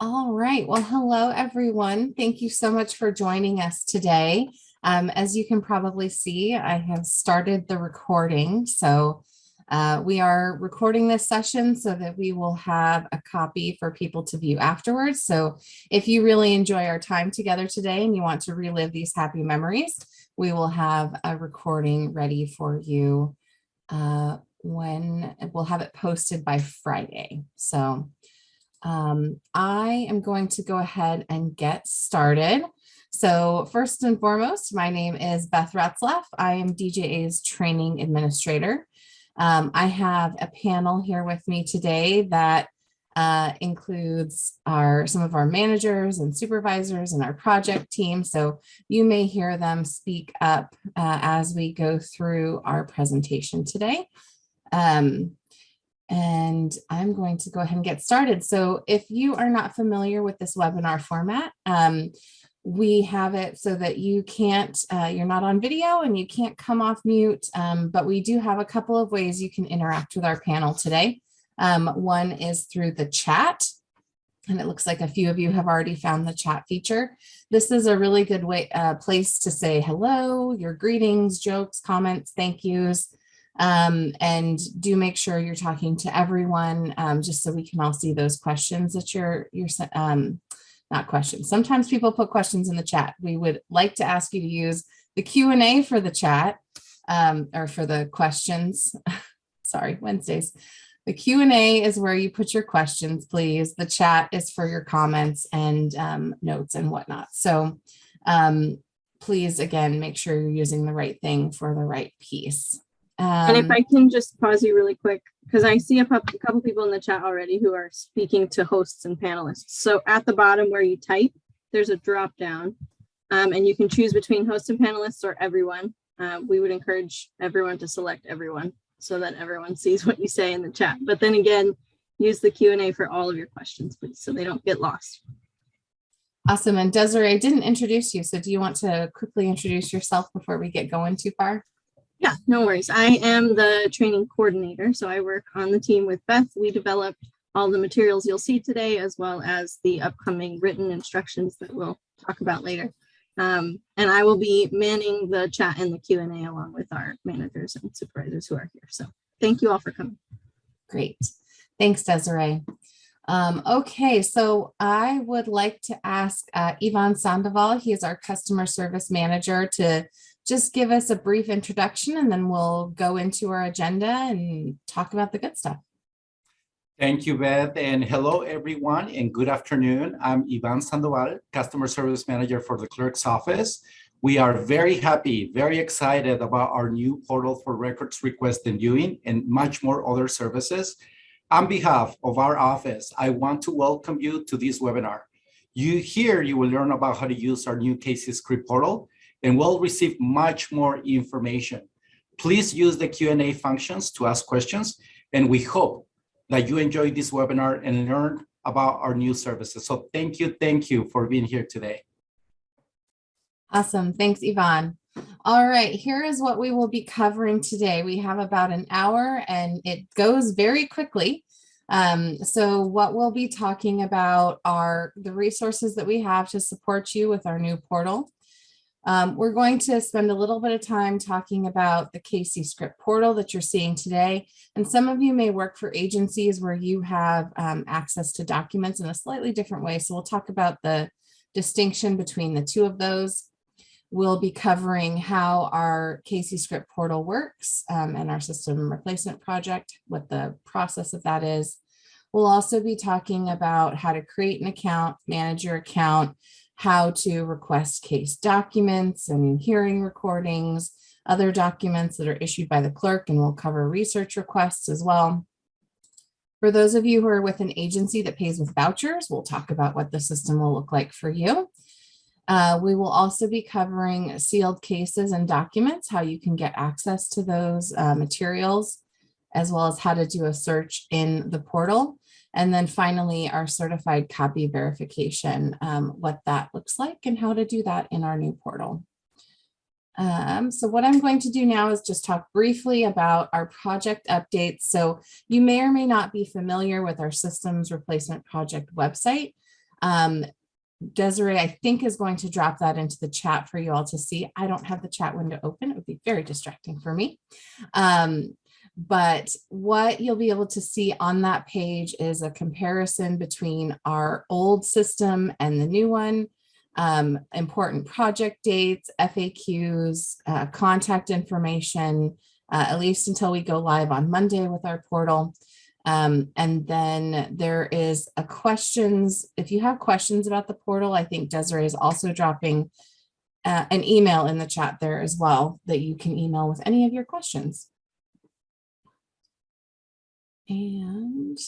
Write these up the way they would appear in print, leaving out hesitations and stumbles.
All right. Well, hello, everyone. Thank you so much for joining us today. As you can probably see, I have started the recording. So we are recording this session so that we will have a copy for people to view afterwards. So if you really enjoy our time together today and you want to relive these happy memories, we will have a recording ready for you when we'll have it posted by Friday. So I am going to go ahead and get started. So first and foremost, my name is Beth Ratzlaff. I am DJA's training administrator. I have a panel here with me today that includes some of our managers and supervisors and our project team. So you may hear them speak up as we go through our presentation today. And I'm going to go ahead and get started. So if you are not familiar with this webinar format, we have it so that you can't, you're not on video and you can't come off mute, but we do have a couple of ways you can interact with our panel today. One is through the chat, and it looks like a few of you have already found the chat feature. This is a really good place to say hello, your greetings, jokes, comments, thank yous. And do make sure you're talking to everyone, just so we can all see those questions that you're not questions. Sometimes people put questions in the chat. We would like to ask you to use the Q&A for the chat, or for the questions. Sorry, Wednesdays. The Q&A is where you put your questions, please. The chat is for your comments and notes and whatnot. So please, again, make sure you're using the right thing for the right piece. And if I can just pause you really quick, because I see a couple people in the chat already who are speaking to hosts and panelists. So at the bottom where you type, there's a drop down, and you can choose between hosts and panelists or everyone. We would encourage everyone to select everyone so that everyone sees what you say in the chat. But then again, use the Q&A for all of your questions, please, so they don't get lost. Awesome. And Desiree, I didn't introduce you, so do you want to quickly introduce yourself before we get going too far? Yeah, no worries. I am the training coordinator. So I work on the team with Beth. We developed all the materials you'll see today, as well as the upcoming written instructions that we'll talk about later. And I will be manning the chat and the Q&A along with our managers and supervisors who are here. So thank you all for coming. Great. Thanks, Desiree. Okay, so I would like to ask Ivan Sandoval. He is our customer service manager, to just give us a brief introduction, and then we'll go into our agenda and talk about the good stuff. Thank you, Beth, and hello, everyone, and good afternoon. I'm Ivan Sandoval, Customer Service Manager for the Clerk's office. We are very happy, very excited about our new portal for records request and viewing and much more other services. On behalf of our office, I want to welcome you to this webinar. You will learn about how to use our new case script portal, and we'll receive much more information. Please use the Q&A functions to ask questions, and we hope that you enjoyed this webinar and learned about our new services. So thank you for being here today. Awesome, thanks, Yvonne. All right, here is what we will be covering today. We have about an hour and it goes very quickly. So what we'll be talking about are the resources that we have to support you with our new portal. We're going to spend a little bit of time talking about the KC script portal that you're seeing today. And some of you may work for agencies where you have access to documents in a slightly different way. So we'll talk about the distinction between the two of those. We'll be covering how our KC script portal works and our system replacement project, what the process of that is. We'll also be talking about how to create an account, manage your account, how to request case documents and hearing recordings, other documents that are issued by the clerk, and we'll cover research requests as well. For those of you who are with an agency that pays with vouchers, we'll talk about what the system will look like for you. We will also be covering sealed cases and documents, how you can get access to those materials, as well as how to do a search in the portal. And then finally, our certified copy verification, what that looks like and how to do that in our new portal. So what I'm going to do now is just talk briefly about our project updates. So you may or may not be familiar with our systems replacement project website. Desiree, I think, is going to drop that into the chat for you all to see. I don't have the chat window open. It would be very distracting for me. But what you'll be able to see on that page is a comparison between our old system and the new one, important project dates, FAQs, contact information, at least until we go live on Monday with our portal. And then there is a questions. If you have questions about the portal, I think Desiree is also dropping an email in the chat there as well that you can email with any of your questions. And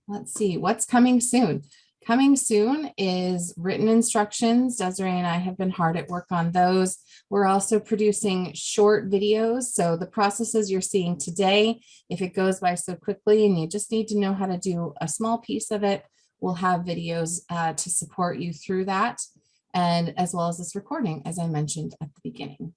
let's see what's coming soon. Coming soon is written instructions. Desiree and I have been hard at work on those. We're also producing short videos. So the processes you're seeing today, if it goes by so quickly and you just need to know how to do a small piece of it, we'll have videos to support you through that. And as well as this recording, as I mentioned at the beginning.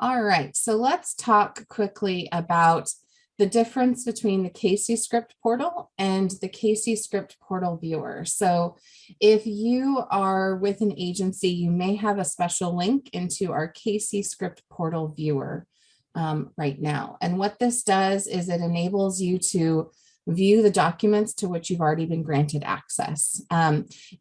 All right, so let's talk quickly about the difference between the Casey Script portal and the Casey Script portal viewer. So if you are with an agency, you may have a special link into our Casey Script portal viewer right now. And what this does is it enables you to view the documents to which you've already been granted access.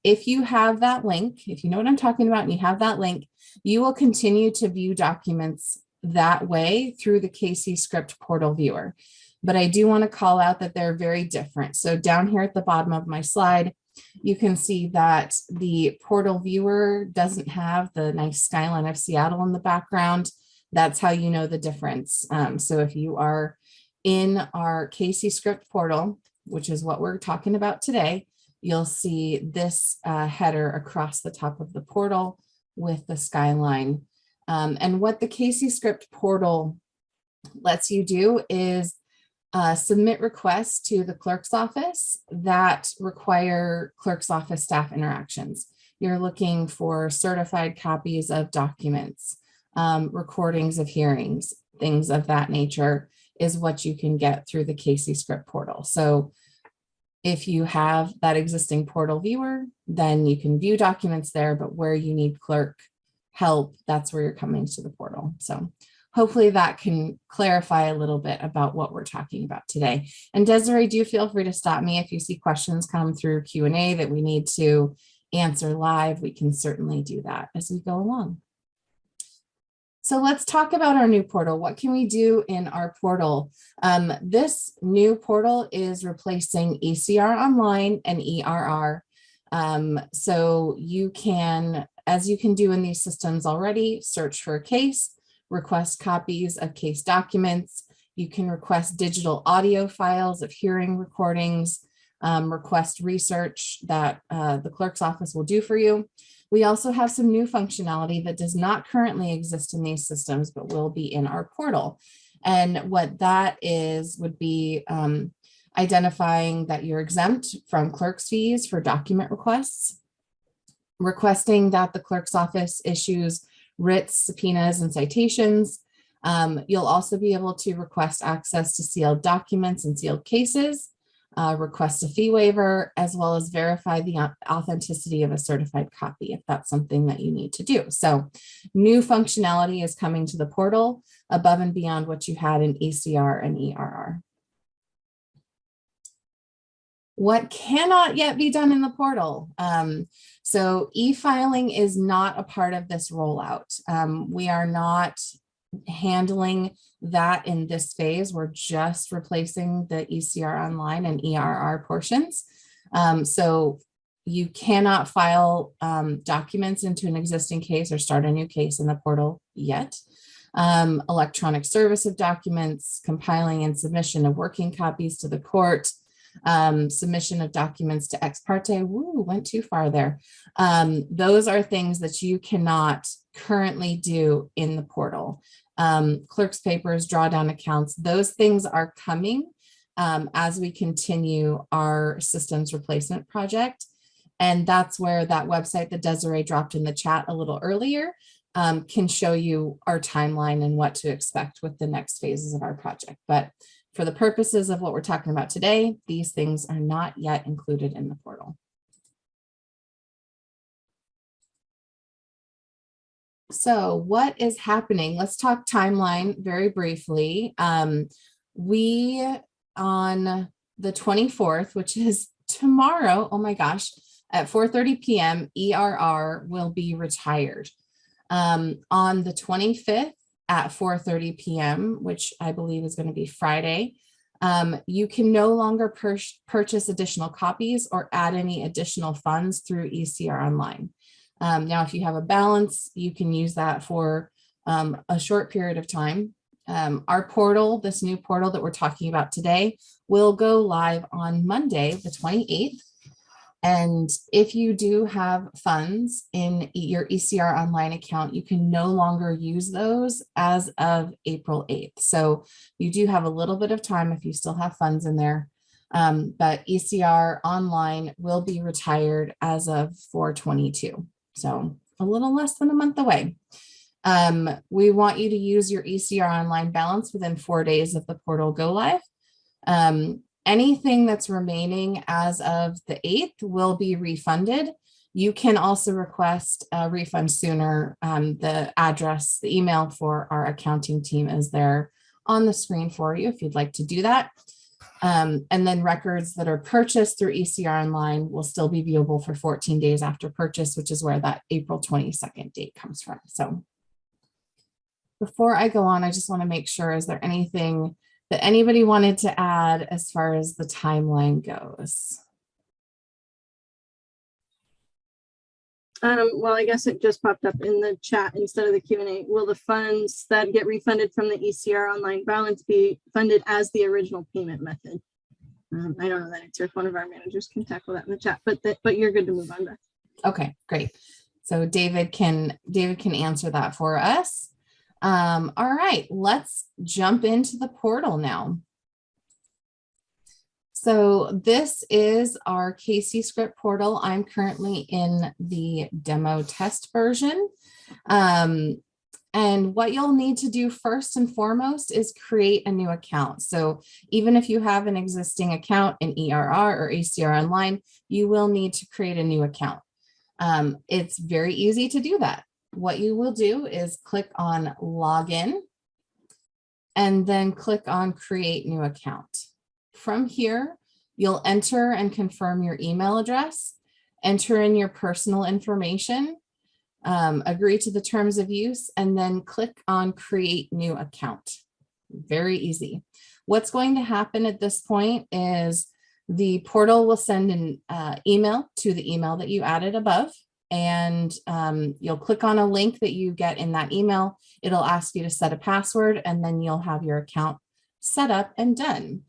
If you have that link, if you know what I'm talking about and you have that link, you will continue to view documents that way through the Casey Script portal viewer. But I do want to call out that they're very different. So down here at the bottom of my slide, you can see that the portal viewer doesn't have the nice skyline of Seattle in the background. That's how you know the difference. So if you are in our Casey Script portal, which is what we're talking about today, you'll see this header across the top of the portal with the skyline. And what the Casey Script portal lets you do is submit requests to the clerk's office that require clerk's office staff interactions. You're looking for certified copies of documents, recordings of hearings, things of that nature is what you can get through the Casey Script portal. So if you have that existing portal viewer, then you can view documents there, but where you need clerk help, that's where you're coming to the portal. So hopefully that can clarify a little bit about what we're talking about today. And Desiree, do feel free to stop me if you see questions come through Q&A that we need to answer live. We can certainly do that as we go along. So let's talk about our new portal. What can we do in our portal? This new portal is replacing ECR Online and ERR. So you can, as you can do in these systems already, search for a case, request copies of case documents. You can request digital audio files of hearing recordings, request research that the clerk's office will do for you. We also have some new functionality that does not currently exist in these systems, but will be in our portal. And what that is would be identifying that you're exempt from clerk's fees for document requests, requesting that the clerk's office issues writs, subpoenas, and citations. You'll also be able to request access to sealed documents and sealed cases, request a fee waiver, as well as verify the authenticity of a certified copy if that's something that you need to do. So new functionality is coming to the portal above and beyond what you had in ECR and ERR. What cannot yet be done in the portal? So e-filing is not a part of this rollout. We are not handling that in this phase. We're just replacing the ECR Online and ERR portions. So you cannot file documents into an existing case or start a new case in the portal yet. Electronic service of documents, compiling and submission of working copies to the court, submission of documents to ex parte, went too far there. Those are things that you cannot currently do in the portal. Clerk's papers, drawdown accounts, those things are coming as we continue our systems replacement project. And that's where that website that Desiree dropped in the chat a little earlier can show you our timeline and what to expect with the next phases of our project. But for the purposes of what we're talking about today, these things are not yet included in the portal. So what is happening? Let's talk timeline very briefly. We on the 24th, which is tomorrow, oh my gosh, at 4:30 p.m. ERR will be retired. On the 25th at 4:30 p.m., which I believe is going to be Friday, you can no longer purchase additional copies or add any additional funds through ECR Online. Now, if you have a balance, you can use that for a short period of time. Our portal, this new portal that we're talking about today, will go live on Monday, the 28th. And if you do have funds in your ECR Online account, you can no longer use those as of April 8th. So you do have a little bit of time if you still have funds in there. But ECR Online will be retired as of 4/22. So a little less than a month away. We want you to use your ECR Online balance within 4 days of the portal go live. Anything that's remaining as of the 8th will be refunded. You can also request a refund sooner. The address, the email for our accounting team is there on the screen for you if you'd like to do that. And then records that are purchased through ECR Online will still be viewable for 14 days after purchase, which is where that April 22nd date comes from. So before I go on, I just want to make sure, is there anything that anybody wanted to add as far as the timeline goes? Well, I guess it just popped up in the chat instead of the Q&A. Will the funds that get refunded from the ECR Online balance be funded as the original payment method? I don't know that answer. If one of our managers can tackle that in the chat, but you're good to move on, Beth. Okay, great. So David can answer that for us. All right, let's jump into the portal now. So this is our Casey script portal. I'm currently in the demo test version. And what you'll need to do first and foremost is create a new account. So even if you have an existing account in ERR or ECR Online, you will need to create a new account. It's very easy to do that. What you will do is click on Login and then click on Create New Account. From here, you'll enter and confirm your email address, enter in your personal information, agree to the terms of use, and then click on Create New Account. Very easy. What's going to happen at this point is the portal will send an email to the email that you added above. And you'll click on a link that you get in that email. It'll ask you to set a password, and then you'll have your account set up and done.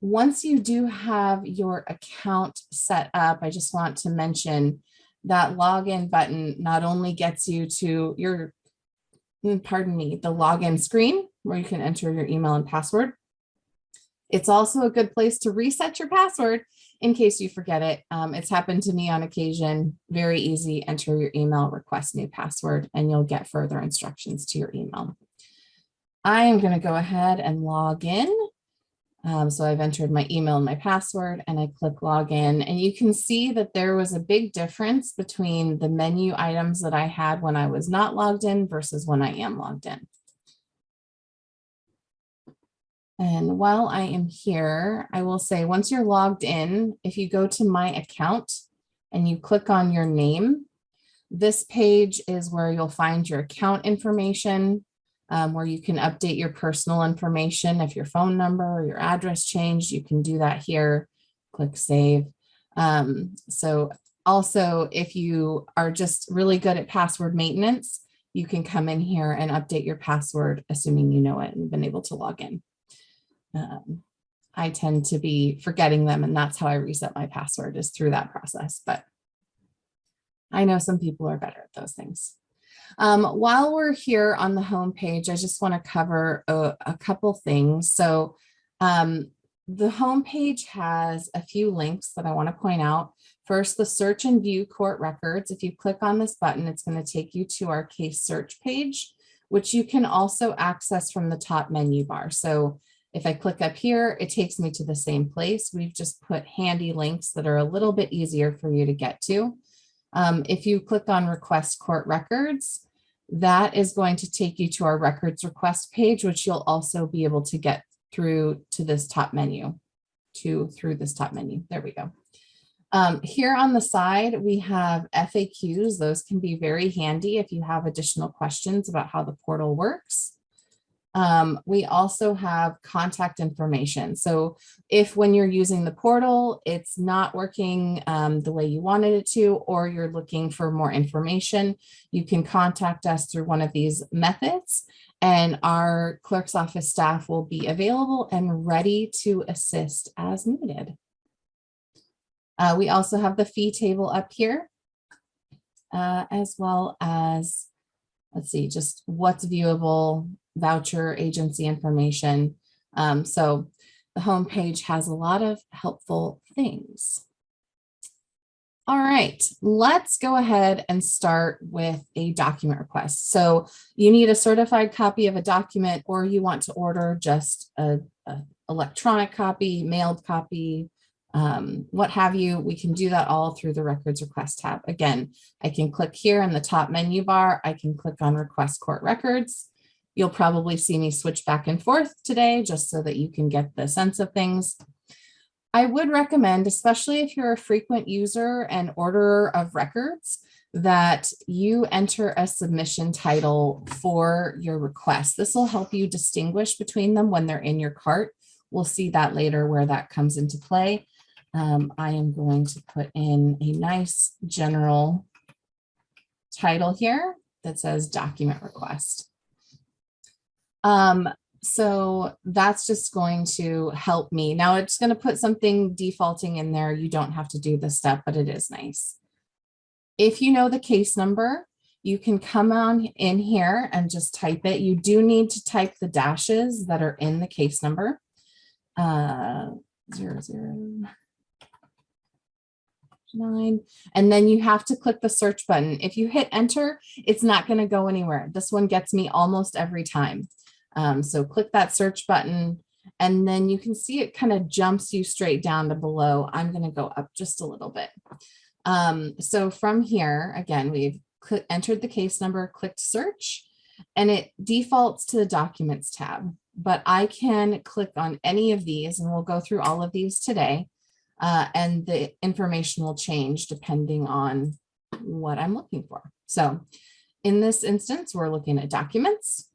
Once you do have your account set up, I just want to mention that login button not only gets you to your, the login screen where you can enter your email and password. It's also a good place to reset your password in case you forget it. It's happened to me on occasion. Very easy. Enter your email, request new password, and you'll get further instructions to your email. I am going to go ahead and log in. So I've entered my email and my password, and I click login, and you can see that there was a big difference between the menu items that I had when I was not logged in versus when I am logged in. And while I am here, I will say once you're logged in, if you go to my account and you click on your name, this page is where you'll find your account information, where you can update your personal information. If your phone number or your address changed, you can do that here. Click save. So also, if you are just really good at password maintenance, you can come in here and update your password, assuming you know it and been able to log in. I tend to be forgetting them, and that's how I reset my password, is through that process. But I know some people are better at those things. While we're here on the home page, I just want to cover a couple things. So the home page has a few links that I want to point out. First, the search and view court records. If you click on this button, it's going to take you to our case search page, which you can also access from the top menu bar. So if I click up here, it takes me to the same place. We've just put handy links that are a little bit easier for you to get to. If you click on request court records, that is going to take you to our records request page, which you'll also be able to get through to this top menu, through this top menu. There we go. Here on the side, we have FAQs. Those can be very handy if you have additional questions about how the portal works. We also have contact information. So if when you're using the portal, it's not working the way you wanted it to, or you're looking for more information, you can contact us through one of these methods, and our clerk's office staff will be available and ready to assist as needed. We also have the fee table up here, as well as, let's see, just what's viewable, voucher agency information. So the homepage has a lot of helpful things. All right, let's go ahead and start with a document request. So you need a certified copy of a document, or you want to order just a electronic copy, mailed copy, what have you. We can do that all through the records request tab. Again, I can click here in the top menu bar. I can click on request court records. You'll probably see me switch back and forth today just so that you can get the sense of things. I would recommend, especially if you're a frequent user and orderer of records, that you enter a submission title for your request. This will help you distinguish between them when they're in your cart. We'll see that later where that comes into play. I am going to put in a nice general title here that says document request. So that's just going to help me. Now it's going to put something defaulting in there. You don't have to do this step, but it is nice. If you know the case number, you can come on in here and just type it. You do need to type the dashes that are in the case number. 00. 9, and then you have to click the search button. If you hit enter, it's not going to go anywhere. This one gets me almost every time. So click that search button, and then you can see it kind of jumps you straight down to below. I'm going to go up just a little bit. So from here, again, we've entered the case number, clicked search, and it defaults to the documents tab. But I can click on any of these, and we'll go through all of these today. And the information will change depending on what I'm looking for. So in this instance, we're looking at documents,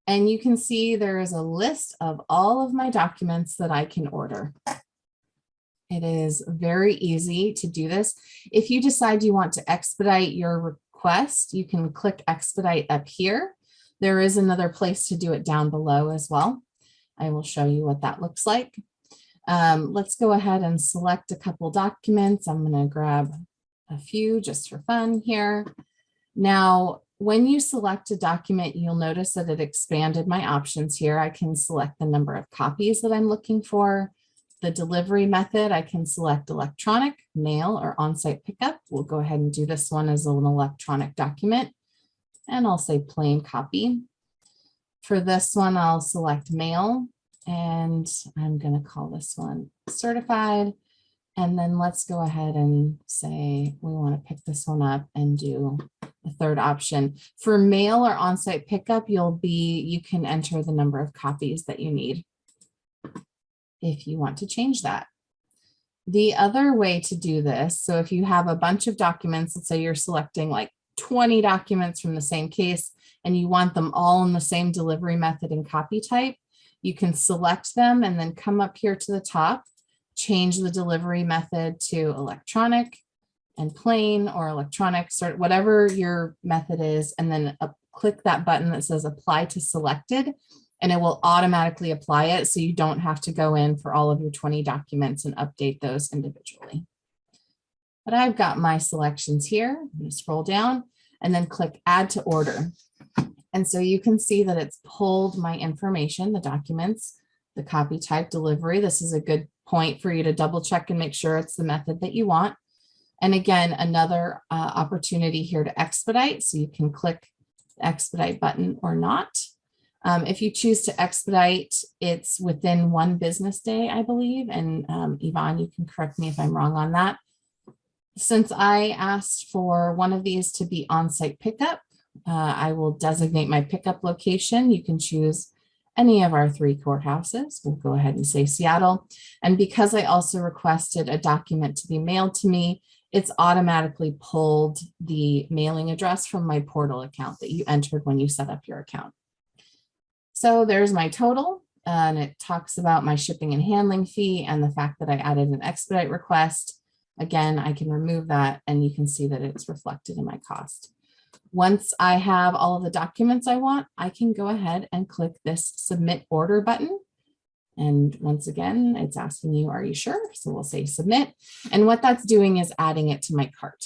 and you can see there is a list of all of my documents that I can order. It is very easy to do this. If you decide you want to expedite your request, you can click expedite up here. There is another place to do it down below as well. I will show you what that looks like. Let's go ahead and select a couple documents. I'm going to grab a few just for fun here. Now, when you select a document, you'll notice that it expanded my options here. I can select the number of copies that I'm looking for. The delivery method, I can select electronic, mail, or on-site pickup. We'll go ahead and do this one as an electronic document, and I'll say plain copy. For this one, I'll select mail, and I'm going to call this one certified. And then let's go ahead and say we want to pick this one up and do the third option. For mail or on-site pickup, you can enter the number of copies that you need if you want to change that. The other way to do this, so if you have a bunch of documents, let's say you're selecting like 20 documents from the same case and you want them all in the same delivery method and copy type, you can select them and then come up here to the top, change the delivery method to electronic and plain or electronic, sort whatever your method is, and then click that button that says apply to selected, and it will automatically apply it, so you don't have to go in for all of your 20 documents and update those individually. But I've got my selections here. I'm going to scroll down and then click add to order. And so you can see that it's pulled my information, the documents, the copy type, delivery. This is a good point for you to double check and make sure it's the method that you want. And again, another opportunity here to expedite. So you can click the expedite button or not. If you choose to expedite, it's within 1 business day, I believe. And Yvonne, you can correct me if I'm wrong on that. Since I asked for one of these to be on-site pickup, I will designate my pickup location. You can choose any of our 3 courthouses. We'll go ahead and say Seattle. And because I also requested a document to be mailed to me, it's automatically pulled the mailing address from my portal account that you entered when you set up your account. So there's my total, and it talks about my shipping and handling fee and the fact that I added an expedite request. Again, I can remove that and you can see that it's reflected in my cost. Once I have all of the documents I want, I can go ahead and click this submit order button. And once again, it's asking you, are you sure? So we'll say submit. And what that's doing is adding it to my cart.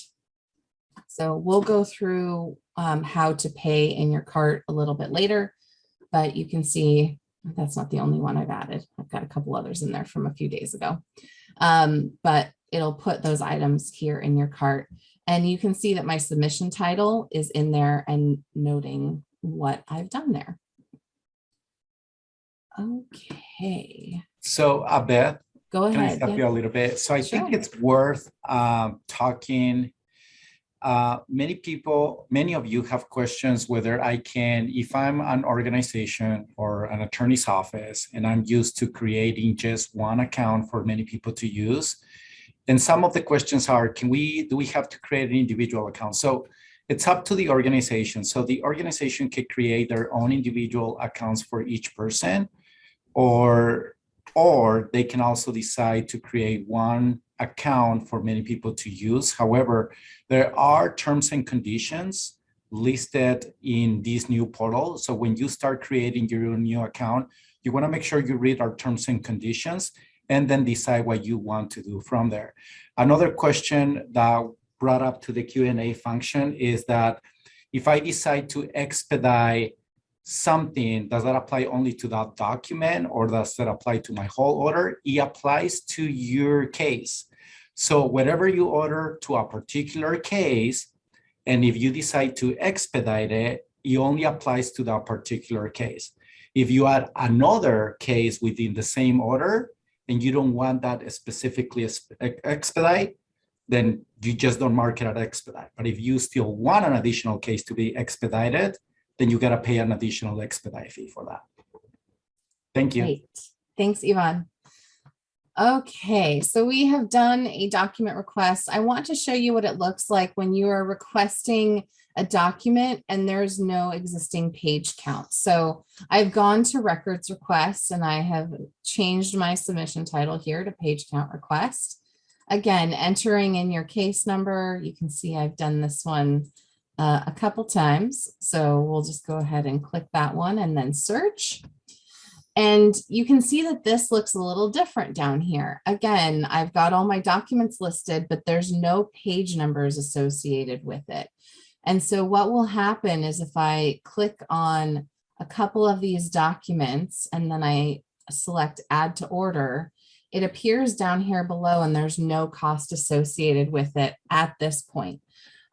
So we'll go through how to pay in your cart a little bit later, but you can see that's not the only one I've added. I've got a couple others in there from a few days ago, but it'll put those items here in your cart. And you can see that my submission title is in there and noting what I've done there. Okay. So, Beth, Go can I ahead. stop Yeah. you a little bit? So I Sure. think it's worth talking. Many of you have questions whether I can, if I'm an organization or an attorney's office and I'm used to creating just one account for many people to use. And some of the questions are, do we have to create an individual account? So it's up to the organization. So the organization can create their own individual accounts for each person, or they can also decide to create one account for many people to use. However, there are terms and conditions listed in this new portal. So when you start creating your new account, you want to make sure you read our terms and conditions and then decide what you want to do from there. Another question that brought up to the Q&A function is that if I decide to expedite something, does that apply only to that document or does that apply to my whole order? It applies to your case. So whatever you order to a particular case, and if you decide to expedite it, it only applies to that particular case. If you add another case within the same order and you don't want that specifically expedite, then you just don't mark it as expedite. But if you still want an additional case to be expedited, then you got to pay an additional expedite fee for that. Thank you. Great. Thanks, Yvonne. Okay, so we have done a document request. I want to show you what it looks like when you are requesting a document and there's no existing page count. So I've gone to records requests and I have changed my submission title here to page count request. Again, entering in your case number, you can see I've done this one a couple times. So we'll just go ahead and click that one and then search. And you can see that this looks a little different down here. Again, I've got all my documents listed, but there's no page numbers associated with it. And so what will happen is if I click on a couple of these documents and then I select add to order, it appears down here below and there's no cost associated with it at this point.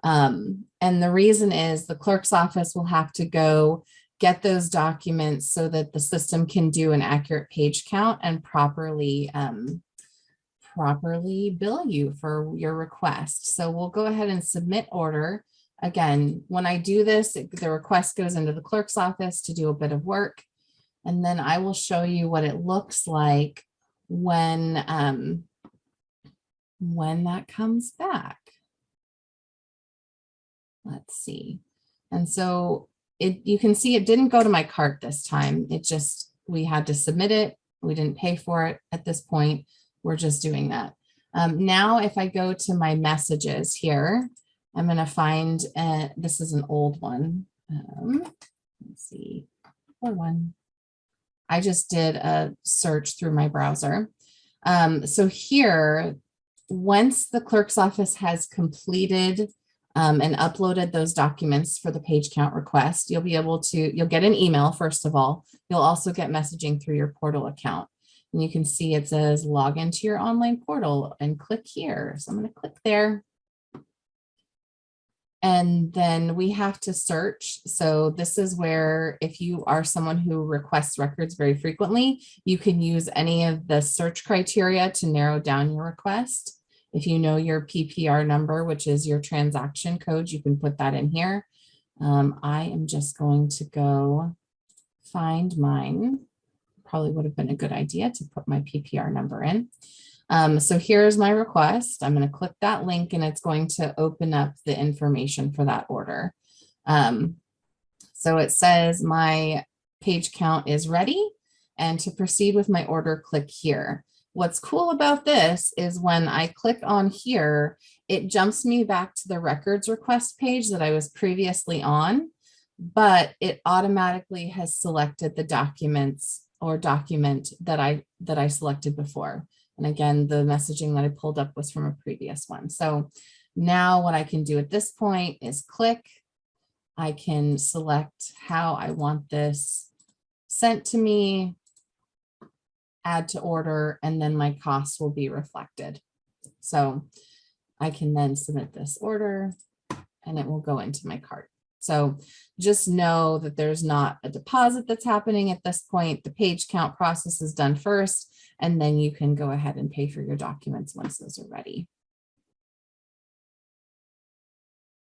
And the reason is the clerk's office will have to go get those documents so that the system can do an accurate page count and properly bill you for your request. So we'll go ahead and submit order. Again, when I do this, the request goes into the clerk's office to do a bit of work. And then I will show you what it looks like when that comes back. Let's see. And so you can see it didn't go to my cart this time. It just, we had to submit it. We didn't pay for it at this point. We're just doing that. Now, if I go to my messages here, I'm going to find, this is an old one. Let's see, or one. I just did a search through my browser. So here, once the clerk's office has completed and uploaded those documents for the page count request, you'll be able to, you'll get an email, first of all. You'll also get messaging through your portal account. And you can see it says log into your online portal and click here. So I'm going to click there. And then we have to search. So this is where if you are someone who requests records very frequently, you can use any of the search criteria to narrow down your request. If you know your PPR number, which is your transaction code, you can put that in here. I am just going to go find mine. Probably would have been a good idea to put my PPR number in. So here's my request. I'm going to click that link and it's going to open up the information for that order. So it says my page count is ready, and to proceed with my order, click here. What's cool about this is when I click on here, it jumps me back to the records request page that I was previously on, but it automatically has selected the documents or document that I selected before. And again, the messaging that I pulled up was from a previous one. So now what I can do at this point is click. I can select how I want this sent to me, add to order, and then my costs will be reflected. So I can then submit this order and it will go into my cart. So just know that there's not a deposit that's happening at this point. The page count process is done first, and then you can go ahead and pay for your documents once those are ready.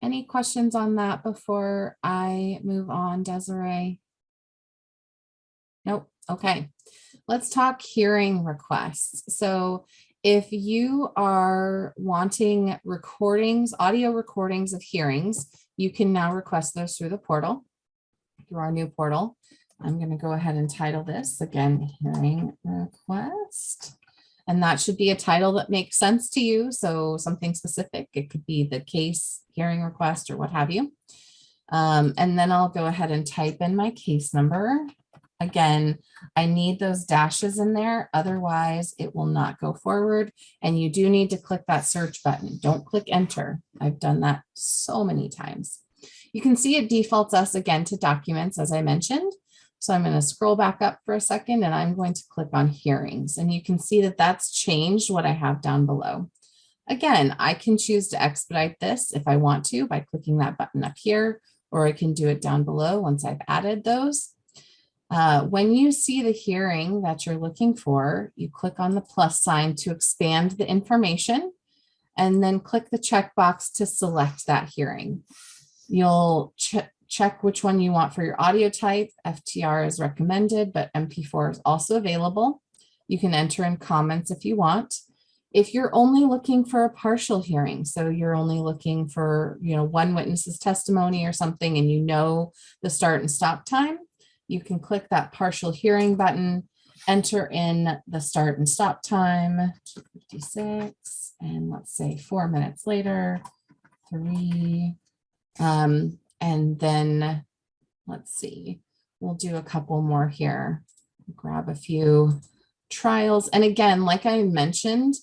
Any questions on that before I move on, Desiree? Nope. Okay. Let's talk hearing requests. So if you are wanting recordings, audio recordings of hearings, you can now request those through the portal, through our new portal. I'm going to go ahead and title this again, hearing request. And that should be a title that makes sense to you. So something specific, it could be the case hearing request or what have you. And then I'll go ahead and type in my case number. Again, I need those dashes in there, otherwise it will not go forward. And you do need to click that search button. Don't click enter. I've done that so many times. You can see it defaults us again to documents, as I mentioned. So I'm going to scroll back up for a second and I'm going to click on hearings. And you can see that that's changed what I have down below. Again, I can choose to expedite this if I want to by clicking that button up here, or I can do it down below once I've added those. When you see the hearing that you're looking for, you click on the plus sign to expand the information and then click the checkbox to select that hearing. You'll check which one you want for your audio type. FTR is recommended, but MP4 is also available. You can enter in comments if you want. If you're only looking for a partial hearing, so you're only looking for, one witness's testimony or something, and you know the start and stop time, you can click that partial hearing button, enter in the start and stop time, 2:56, and let's say 4 minutes later, 3. And then let's see, we'll do a couple more here. Grab a few trials. And again, like I mentioned,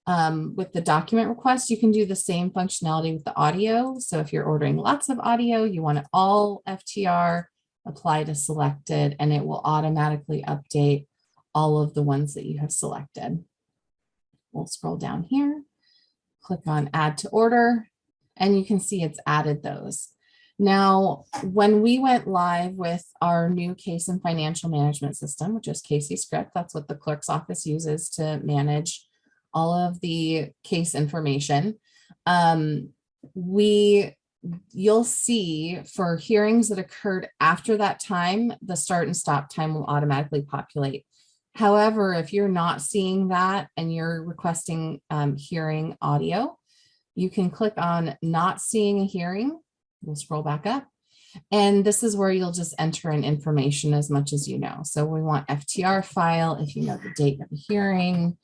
with the document request, you can do the same functionality with the audio. So if you're ordering lots of audio, you want it all FTR, apply to selected, and it will automatically update all of the ones that you have selected. We'll scroll down here, click on add to order, and you can see it's added those. Now, when we went live with our new case and financial management system, which is Casey Script, that's what the clerk's office uses to manage all of the case information. You'll see for hearings that occurred after that time, the start and stop time will automatically populate. However, if you're not seeing that and you're requesting hearing audio, you can click on not seeing a hearing. We'll scroll back up. And this is where you'll just enter in information as much as you know. So we want FTR file if you know the date of the hearing,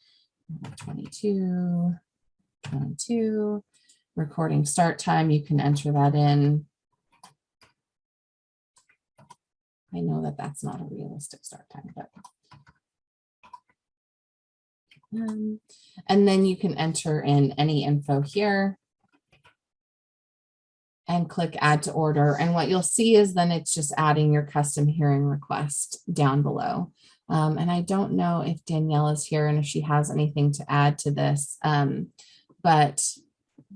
22, recording start time, you can enter that in. I know that that's not a realistic start time, but. And then you can enter in any info here and click add to order. And what you'll see is then it's just adding your custom hearing request down below. And I don't know if Danielle is here and if she has anything to add to this, but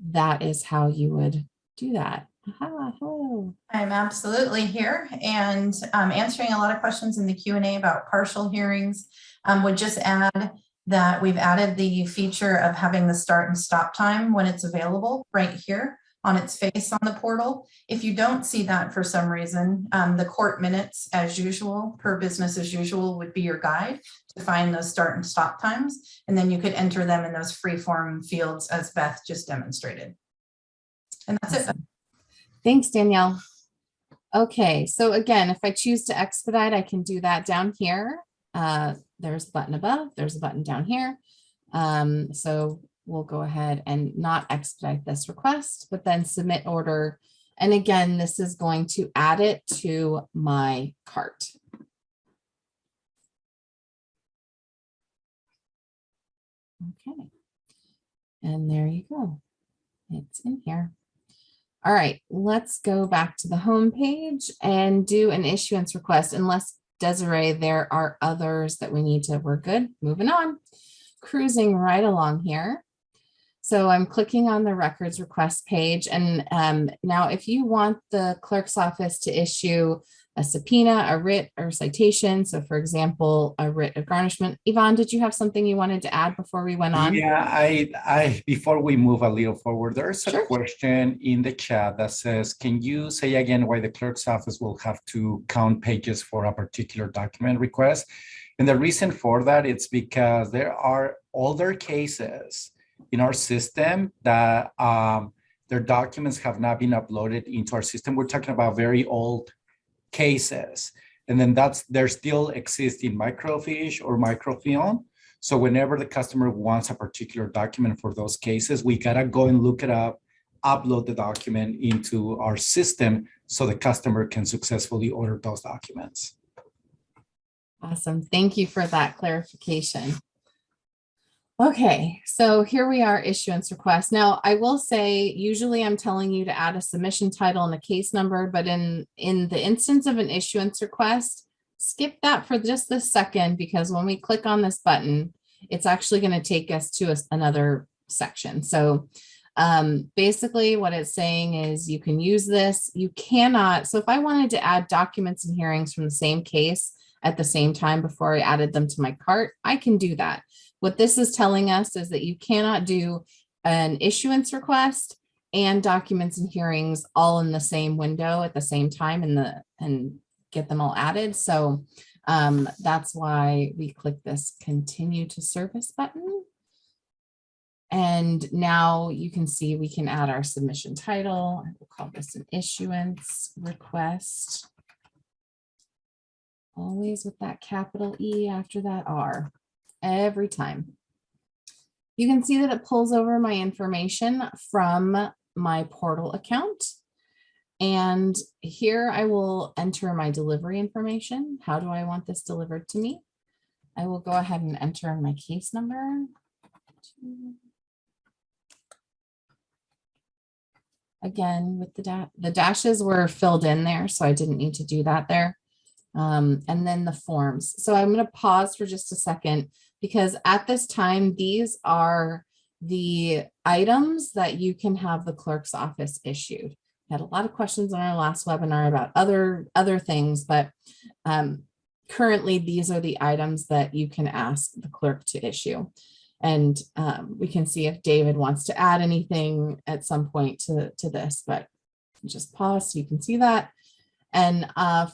that is how you would do that. Hello. I'm absolutely here and answering a lot of questions in the Q&A about partial hearings. Would just add that we've added the feature of having the start and stop time when it's available right here on its face on the portal. If you don't see that for some reason, the court minutes as usual, per business as usual, would be your guide to find those start and stop times. And then you could enter them in those free form fields as Beth just demonstrated. And that's it. Thanks, Danielle. Okay, so again, if I choose to expedite, I can do that down here. There's a button above, there's a button down here. So we'll go ahead and not expedite this request, but then submit order. And again, this is going to add it to my cart. Okay, and there you go. It's in here. All right, let's go back to the home page and do an issuance request. Unless Desiree, there are others that we need to, we're good, moving on. Cruising right along here. So I'm clicking on the records request page. And now if you want the clerk's office to issue a subpoena, a writ, or citation, so for example, a writ of garnishment. Yvonne, did you have something you wanted to add before we went on? Yeah, I before we move a little forward, there's a Sure. question in the chat that says, can you say again why the clerk's office will have to count pages for a particular document request? And the reason for that, it's because there are older cases in our system that their documents have not been uploaded into our system. We're talking about very old cases. And then they're still exist in microfiche or microfilm. So whenever the customer wants a particular document for those cases, we gotta go and look it up, upload the document into our system so the customer can successfully order those documents. Awesome. Thank you for that clarification. Okay, so here we are, issuance request. Now, I will say, usually I'm telling you to add a submission title and a case number, but in the instance of an issuance request, skip that for just a second, because when we click on this button, it's actually going to take us to another section. So basically what it's saying is you can use this, you cannot. So if I wanted to add documents and hearings from the same case at the same time before I added them to my cart, I can do that. What this is telling us is that you cannot do an issuance request and documents and hearings all in the same window at the same time and get them all added. So that's why we click this continue to service button. And now you can see we can add our submission title. We'll call this an issuance request. Always with that capital E after that R. Every time. You can see that it pulls over my information from my portal account. And here I will enter my delivery information. How do I want this delivered to me? I will go ahead and enter my case number. Again, with the dashes were filled in there, so I didn't need to do that there. And then the forms. So I'm going to pause for just a second, because at this time, these are the items that you can have the clerk's office issued. We had a lot of questions on our last webinar about other things, but currently these are the items that you can ask the clerk to issue. And we can see if David wants to add anything at some point to this, but just pause so you can see that. And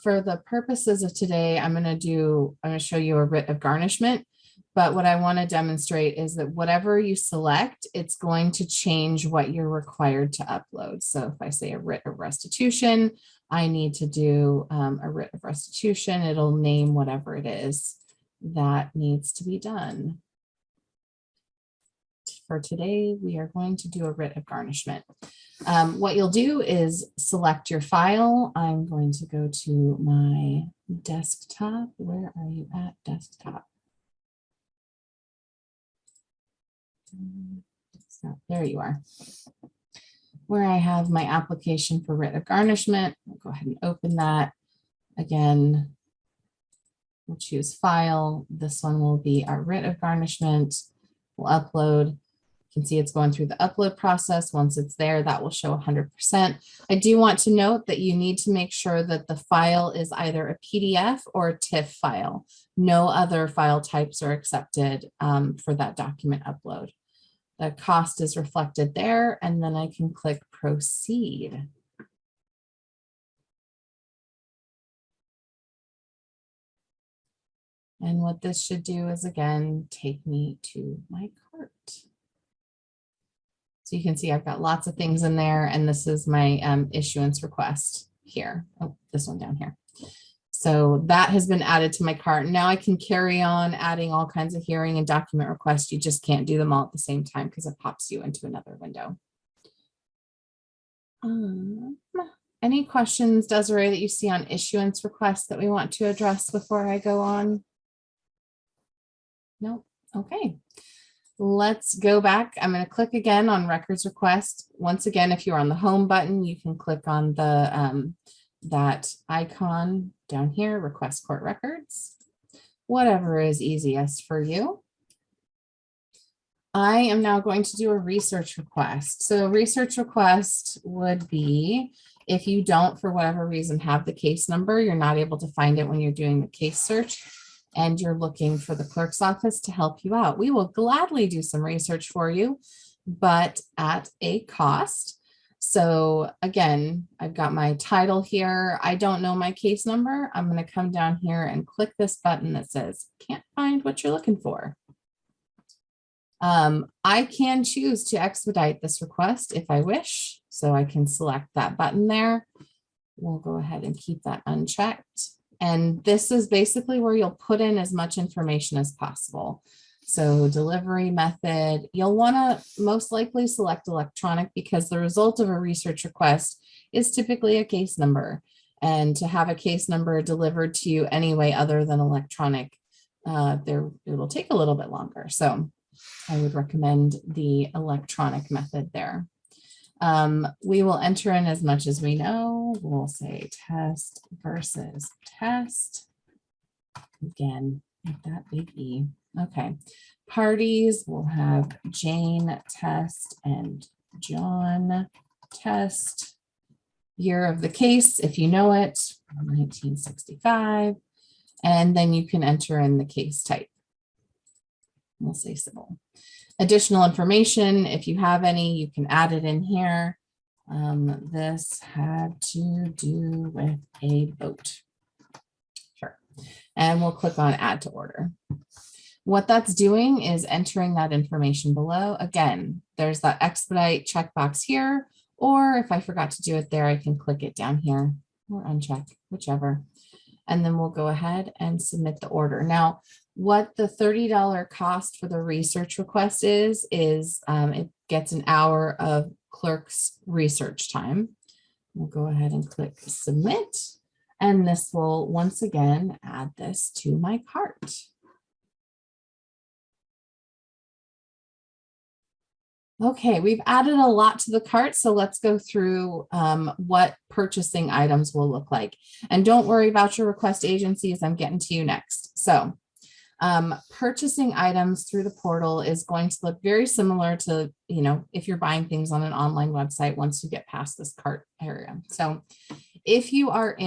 for the purposes of today, I'm going to show you a writ of garnishment. But what I want to demonstrate is that whatever you select, it's going to change what you're required to upload. So if I say a writ of restitution, I need to do a writ of restitution. It'll name whatever it is that needs to be done. For today, we are going to do a writ of garnishment. What you'll do is select your file. I'm going to go to my desktop. Where are you at, desktop? There you are. Where I have my application for writ of garnishment. I'll go ahead and open that. Again, we'll choose file. This one will be our writ of garnishment. We'll upload. can see it's going through the upload process. Once it's there, that will show 100%. I do want to note that you need to make sure that the file is either a PDF or a TIFF file. No other file types are accepted for that document upload. The cost is reflected there, and then I can click proceed. And what this should do is, again, take me to my cart. So you can see I've got lots of things in there, and this is my issuance request here. Oh, this one down here. So that has been added to my cart. Now I can carry on adding all kinds of hearing and document requests. You just can't do them all at the same time because it pops you into another window. Any questions, Desiree, that you see on issuance requests that we want to address before I go on? No? Okay. Let's go back. I'm going to click again on records request. Once again, if you're on the home button, you can click on the that icon down here, request court records, whatever is easiest for you. I am now going to do a research request. So a research request would be if you don't, for whatever reason, have the case number, you're not able to find it when you're doing the case search, and you're looking for the clerk's office to help you out. We will gladly do some research for you, but at a cost. So again, I've got my title here. I don't know my case number. I'm going to come down here and click this button that says, can't find what you're looking for. I can choose to expedite this request if I wish. So I can select that button there. We'll go ahead and keep that unchecked. And this is basically where you'll put in as much information as possible. So delivery method, you'll want to most likely select electronic because the result of a research request is typically a case number. And to have a case number delivered to you any way other than electronic, it will take a little bit longer. So I would recommend the electronic method there. We will enter in as much as we know. We'll say test versus test. Again, make that big E. Okay. Parties, we'll have Jane test and John test. Year of the case, if you know it, 1965. And then you can enter in the case type. We'll say civil. Additional information, if you have any, you can add it in here. This had to do with a vote. Sure. And we'll click on add to order. What that's doing is entering that information below. Again, there's that expedite checkbox here, or if I forgot to do it there, I can click it down here or uncheck, whichever. And then we'll go ahead and submit the order. Now, what the $30 cost for the research request is it gets an hour of clerk's research time. We'll go ahead and click submit. And this will once again add this to my cart. Okay, we've added a lot to the cart, so let's go through what purchasing items will look like. And don't worry, voucher request agencies, I'm getting to you next. So purchasing items through the portal is going to look very similar to, if you're buying things on an online website once you get past this cart area. So if you are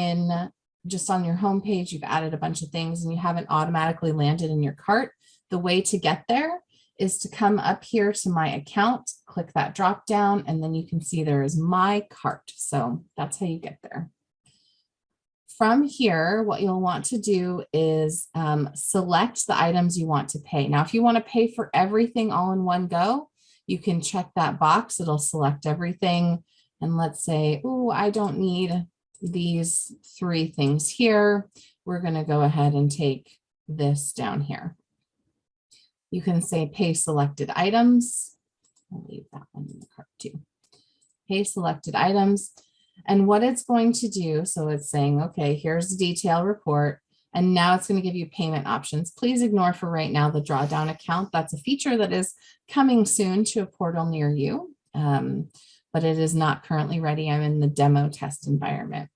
just on your homepage, you've added a bunch of things and you haven't automatically landed in your cart, the way to get there is to come up here to my account, click that drop down, and then you can see there is my cart. So that's how you get there. From here, what you'll want to do is select the items you want to pay. Now, if you want to pay for everything all in one go, you can check that box. It'll select everything. And let's say, oh, I don't need these 3 things here. We're going to go ahead and take this down here. You can say pay selected items. I'll leave that one in the cart too. Pay selected items. And what it's going to do, so it's saying, okay, here's the detail report. And now it's going to give you payment options. Please ignore for right now the drawdown account. That's a feature that is coming soon to a portal near you, but it is not currently ready. I'm in the demo test environment.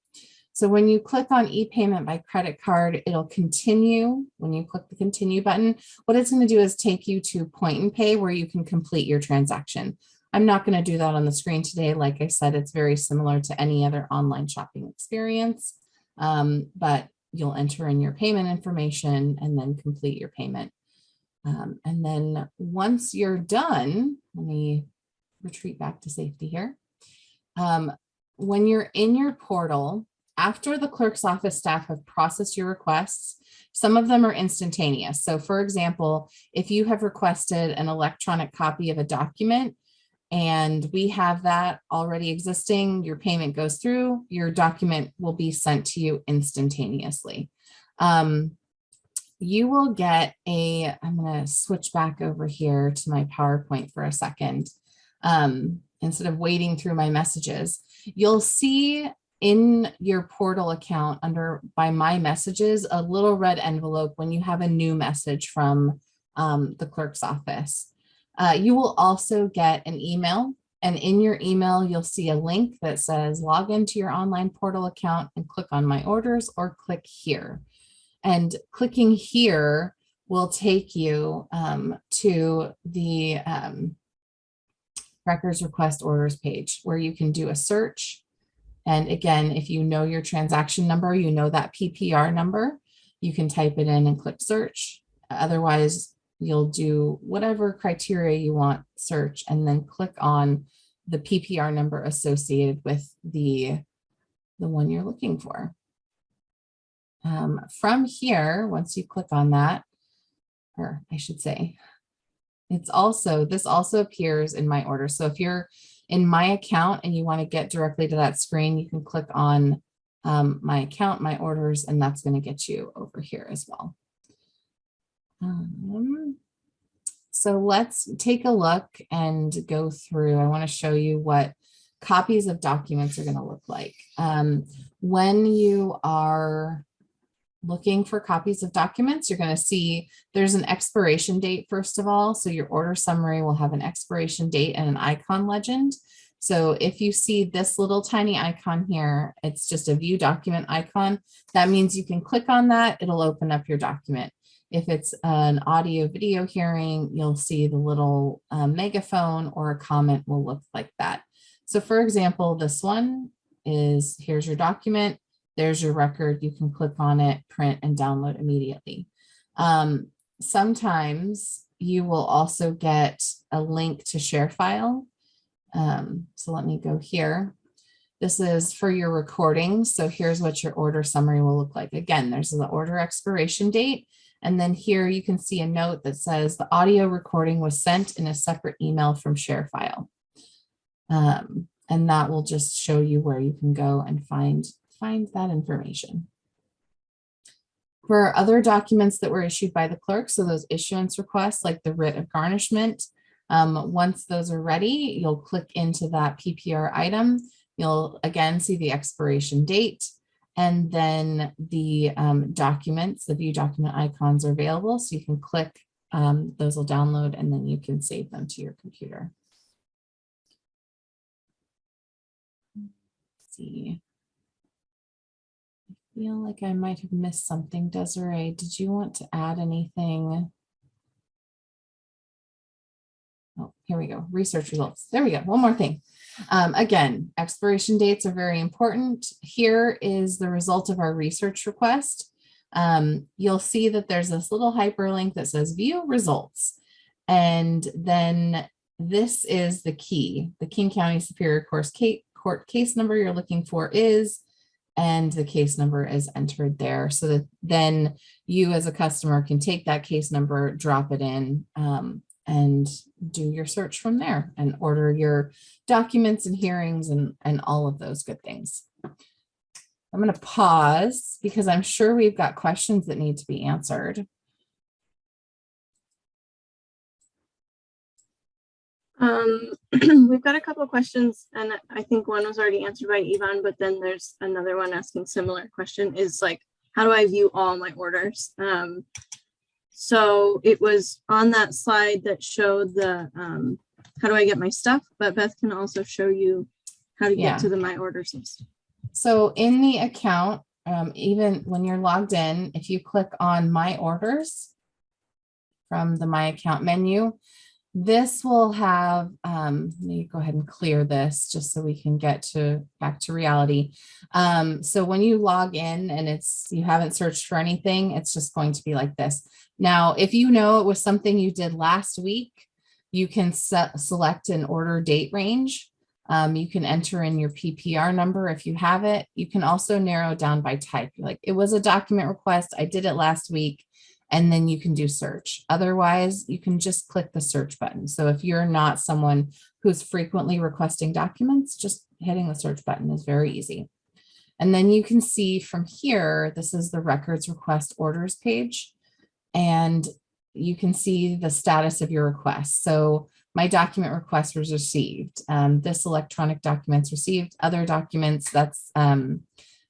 So when you click on e-payment by credit card, it'll continue. When you click the continue button, what it's going to do is take you to Point and Pay where you can complete your transaction. I'm not going to do that on the screen today. Like I said, it's very similar to any other online shopping experience, but you'll enter in your payment information and then complete your payment. And then once you're done, let me retreat back to safety here. When you're in your portal, after the clerk's office staff have processed your requests, some of them are instantaneous. So for example, if you have requested an electronic copy of a document and we have that already existing, your payment goes through, your document will be sent to you instantaneously. You will get I'm going to switch back over here to my PowerPoint for a second. Instead of wading through my messages, you'll see in your portal account by my messages, a little red envelope when you have a new message from the clerk's office. You will also get an email, and in your email, you'll see a link that says log into your online portal account and click on my orders or click here. And clicking here will take you to the records request orders page where you can do a search. And again, if you know your transaction number, you know that PPR number, you can type it in and click search. Otherwise, you'll do whatever criteria you want search and then click on the PPR number associated with the one you're looking for. From here, once you click on that, or I should say, this also appears in my order. So if you're in my account and you want to get directly to that screen, you can click on my account, my orders, and that's going to get you over here as well. So let's take a look and go through. I want to show you what copies of documents are going to look like. When you are looking for copies of documents, you're going to see there's an expiration date, first of all. So your order summary will have an expiration date and an icon legend. So if you see this little tiny icon here, it's just a view document icon. That means you can click on that. It'll open up your document. If it's an audio video hearing, you'll see the little megaphone or a comment will look like that. So for example, this one is, here's your document. There's your record. You can click on it, print, and download immediately. Sometimes you will also get a link to share file. So let me go here. This is for your recording. So here's what your order summary will look like. Again, there's the order expiration date. And then here you can see a note that says the audio recording was sent in a separate email from share file. And that will just show you where you can go and find that information. For other documents that were issued by the clerk, so those issuance requests like the writ of garnishment, once those are ready, you'll click into that PPR item. You'll again see the expiration date, and then the documents, the view document icons are available. So you can click, those will download, and then you can save them to your computer. Let's see. I feel like I might have missed something. Desiree, did you want to add anything? Oh, here we go. Research results. There we go. One more thing. Again, expiration dates are very important. Here is the result of our research request. You'll see that there's this little hyperlink that says view results. And then this is the key. The King County Superior Court case number you're looking for is, and the case number is entered there, so that then you as a customer can take that case number, drop it in, and do your search from there and order your documents and hearings and all of those good things. I'm going to pause because I'm sure we've got questions that need to be answered. We've got a couple of questions, and I think one was already answered by Yvonne, but then there's another one asking similar question, is like, how do I view all my orders? So it was on that slide that showed the how do I get my stuff, but Beth can also show you how to get to the my orders list. So in the account, even when you're logged in, if you click on My Orders from the My Account menu, this will have, let me go ahead and clear this just so we can get back to reality. So when you log in and you haven't searched for anything, it's just going to be like this. Now, if you know it was something you did last week, you can select an order date range. You can enter in your PPR number if you have it. You can also narrow down by type. Like, it was a document request, I did it last week, and then you can do search. Otherwise, you can just click the search button. So if you're not someone who's frequently requesting documents, just hitting the search button is very easy. And then you can see from here, this is the records request orders page, and you can see the status of your request. So my document request was received. This electronic documents received. Other documents, that's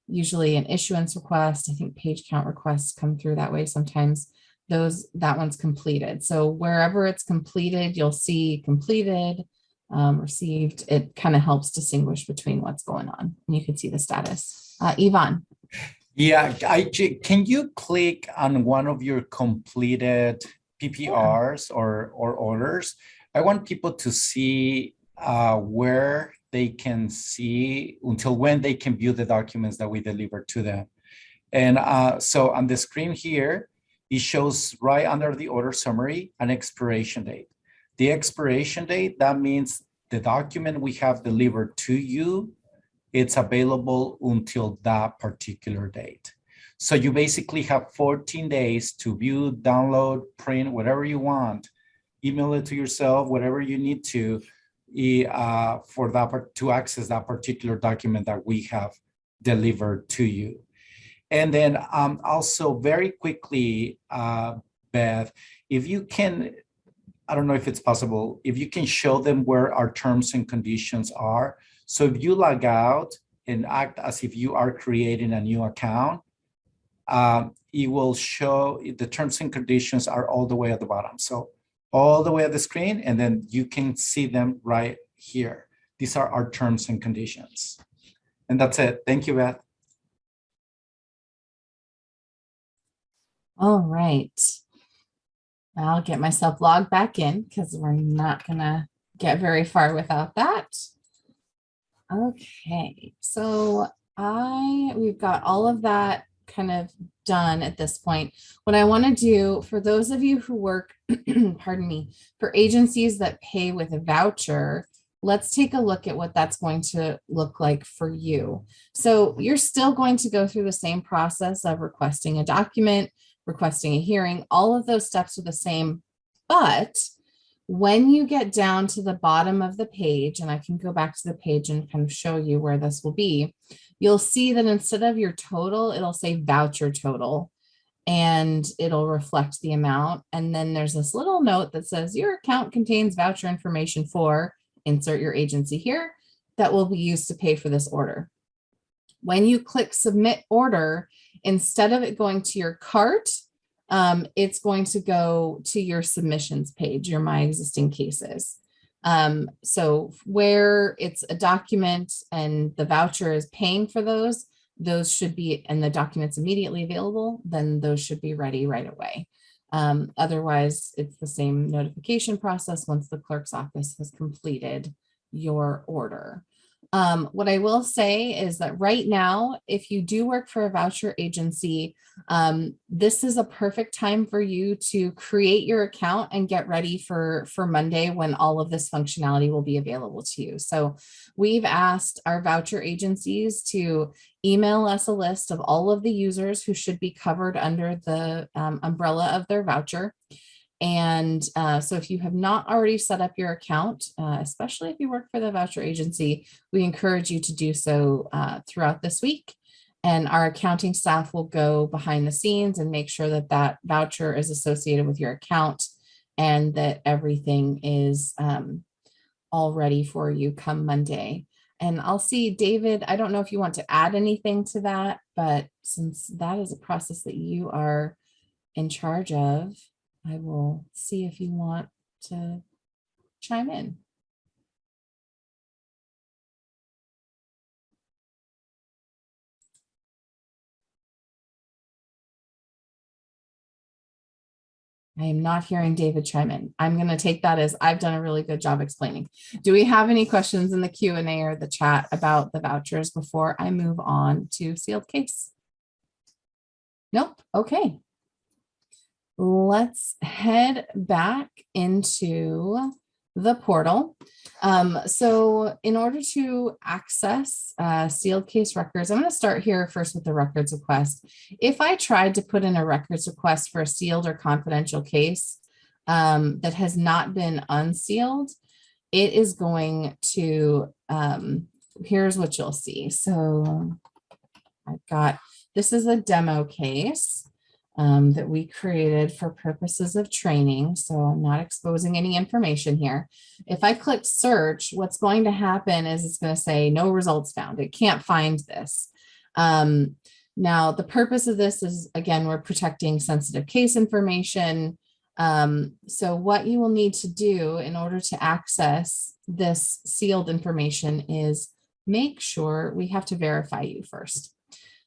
usually an issuance request. I think page count requests come through that way sometimes. That one's completed. So wherever it's completed, you'll see completed, received. It kind of helps distinguish between what's going on. And you can see the status. Yvonne. Yeah, can you click on one of your completed PPRs or orders? I want people to see where they can see until when they can view the documents that we deliver to them. And so on the screen here, it shows right under the order summary an expiration date. The expiration date, that means the document we have delivered to you, it's available until that particular date. So you basically have 14 days to view, download, print, whatever you want, email it to yourself, whatever you need to access that particular document that we have delivered to you. And then also very quickly, Beth, if you can, I don't know if it's possible, if you can show them where our terms and conditions are. So if you log out and act as if you are creating a new account, it will show the terms and conditions are all the way at the bottom. So all the way at the screen, and then you can see them right here. These are our terms and conditions. And that's it. Thank you, Beth. All right. I'll get myself logged back in because we're not gonna get very far without that. Okay, so we've got all of that kind of done at this point. What I want to do for those of you who work, pardon me, for agencies that pay with a voucher, let's take a look at what that's going to look like for you. So you're still going to go through the same process of requesting a document, requesting a hearing. All of those steps are the same, but when you get down to the bottom of the page, and I can go back to the page and kind of show you where this will be, you'll see that instead of your total, it'll say voucher total, and it'll reflect the amount. And then there's this little note that says your account contains voucher information for, insert your agency here, that will be used to pay for this order. When you click submit order, instead of it going to your cart, it's going to go to your submissions page, your My Existing Cases. So where it's a document and the voucher is paying for those should be, and the document's immediately available, then those should be ready right away. Otherwise, it's the same notification process once the clerk's office has completed your order. What I will say is that right now, if you do work for a voucher agency, this is a perfect time for you to create your account and get ready for Monday when all of this functionality will be available to you. So we've asked our voucher agencies to email us a list of all of the users who should be covered under the umbrella of their voucher. And so if you have not already set up your account, especially if you work for the voucher agency, we encourage you to do so throughout this week. And our accounting staff will go behind the scenes and make sure that that voucher is associated with your account and that everything is all ready for you come Monday. And I'll see, David, I don't know if you want to add anything to that, but since that is a process that you are in charge of, I will see if you want to chime in. I am not hearing David chime in. I'm going to take that as I've done a really good job explaining. Do we have any questions in the Q&A or the chat about the vouchers before I move on to sealed case? Nope. Okay. Let's head back into the portal. So in order to access sealed case records, I'm going to start here first with the records request. If I tried to put in a records request for a sealed or confidential case that has not been unsealed, it is going to, here's what you'll see. So I've got, this is a demo case that we created for purposes of training. So I'm not exposing any information here. If I click search, what's going to happen is it's going to say no results found. It can't find this. Now, the purpose of this is, again, we're protecting sensitive case information. So what you will need to do in order to access this sealed information is make sure we have to verify you first.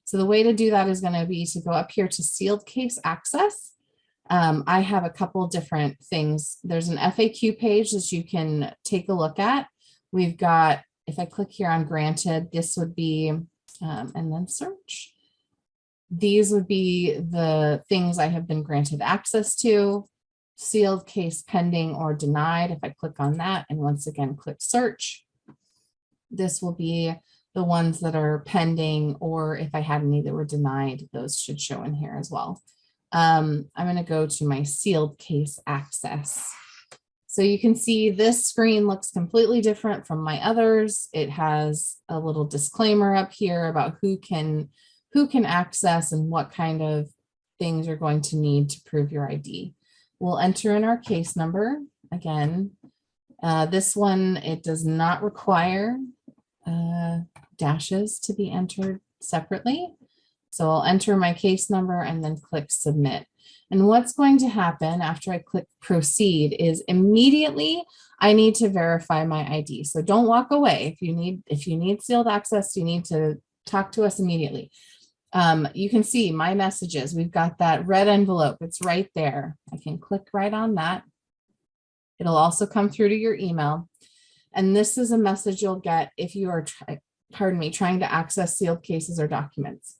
So the way to do that is going to be to go up here to sealed case access. I have a couple different things. There's an FAQ page that you can take a look at. We've got, if I click here on granted, this would be, and then search. These would be the things I have been granted access to. Sealed case pending or denied. If I click on that and once again click search, this will be the ones that are pending, or if I had any that were denied, those should show in here as well. I'm going to go to my sealed case access. So you can see this screen looks completely different from my others. It has a little disclaimer up here about who can access and what kind of things you're going to need to prove your ID. We'll enter in our case number. Again, this one, it does not require dashes to be entered separately. So I'll enter my case number and then click submit. And what's going to happen after I click proceed is immediately I need to verify my ID. So don't walk away. If you need sealed access, you need to talk to us immediately. You can see my messages. We've got that red envelope. It's right there. I can click right on that. It'll also come through to your email. And this is a message you'll get if you are, trying to access sealed cases or documents.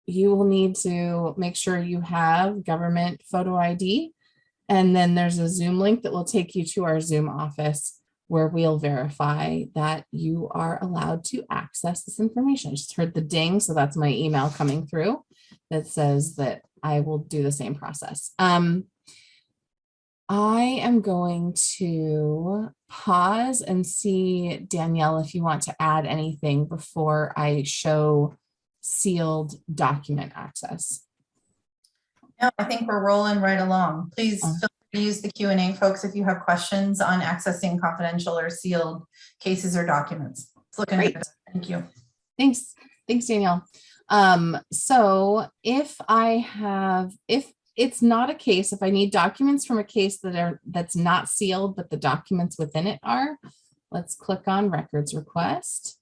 You will need to make sure you have government photo ID. And then there's a Zoom link that will take you to our Zoom office where we'll verify that you are allowed to access this information. I just heard the ding, so that's my email coming through that says that I will do the same process. I am going to pause and see, Danielle, if you want to add anything before I show sealed document access. No, I think we're rolling right along. Please feel free to use the Q&A, folks, if you have questions on accessing confidential or sealed cases or documents. It's looking Great. good. Thank you. Thanks, Danielle. So if it's not a case, if I need documents from a case that's not sealed, but the documents within it are, let's click on records request.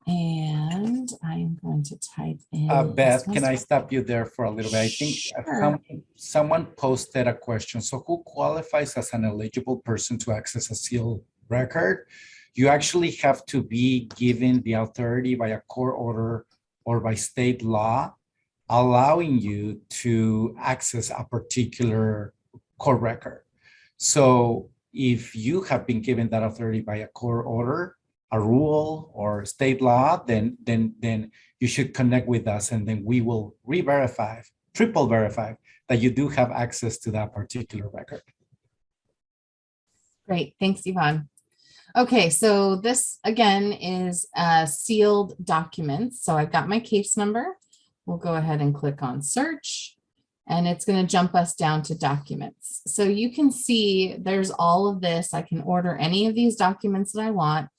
And I'm going to type in. Beth, can I stop you there for a little bit? I think Sure. someone posted a question. So who qualifies as an eligible person to access a sealed record? You actually have to be given the authority by a court order or by state law, allowing you to access a particular court record. So if you have been given that authority by a court order, a rule or state law, then you should connect with us, and then we will re-verify, triple verify that you do have access to that particular record. Great, thanks, Yvonne. Okay, so this again is sealed documents. So I've got my case number. We'll go ahead and click on search, and it's going to jump us down to documents. So you can see there's all of this. I can order any of these documents that I want.